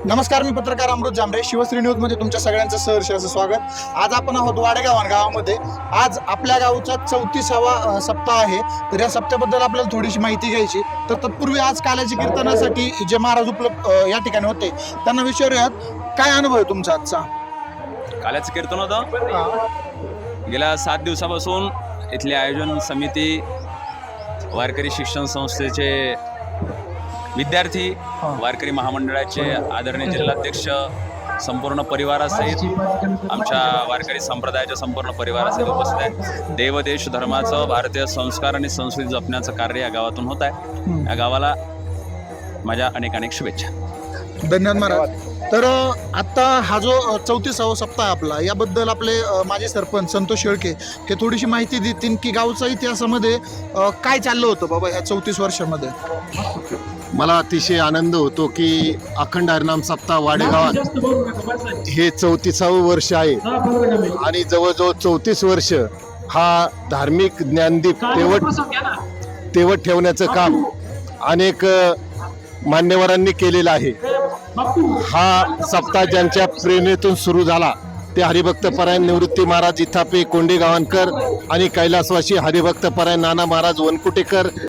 नमस्कार, मी पत्रकार अमृत जांभरे. शिवश्री न्यूज मध्ये तुमच्या सगळ्यांचं सहर्ष असं स्वागत. आज आपण आहोत वाडेगाव गावामध्ये. आज आपल्या गावचा 34वा सप्ताह आहे. तर या सप्त्याबद्दल आपल्याला थोडीशी माहिती घ्यायची. तर तत्पूर्वी आज काल्याच्या कीर्तनासाठी जे महाराज उपलब्ध या ठिकाणी होते त्यांना विचारूयात, काय अनुभव आहे तुमचा आजचा? काल्याचं कीर्तन होतं. गेल्या 7 दिवसापासून इथली आयोजन समिती, वारकरी शिक्षण संस्थेचे विद्यार्थी, वारकरी महामंडळाचे आदरणीय जिल्हाध्यक्ष, संपूर्ण परिवारासहित आमच्या वारकरी संप्रदायाच्या संपूर्ण परिवारासहित उपस्थित आहे. देव देश धर्माचं, भारतीय संस्कार आणि संस्कृती जपण्याचं कार्य या गावातून होत आहे. या गावाला माझ्या अनेक अनेक शुभेच्छा. धन्यवाद महाराज. तर आता हा जो 34वा सप्ताह आपला, याबद्दल आपले माजी सरपंच संतोष शेळके हे थोडीशी माहिती देतील की गावचा इतिहासामध्ये काय चाललं होतं बाबा ह्या 34 वर्षामध्ये. मला अतिशय आनंद होतो की अखंड हरिनाम सप्ताह वाडेगावात हे 34वे वर्ष आहे आणि जवळजवळ 34 वर्ष हा धार्मिक ज्ञानदीप तेवत ठेवण्याचं काम अनेक मान्यवरांनी केलेलं आहे. हा सप्ताह ज्यांच्या प्रेरणेतून सुरू झाला ते हरिभक्तपरायण निवृत्ती महाराज इथापे कोंडे गावणकर आणि कैलासवासी हरिभक्तपरायण नाना महाराज वनकुटेकर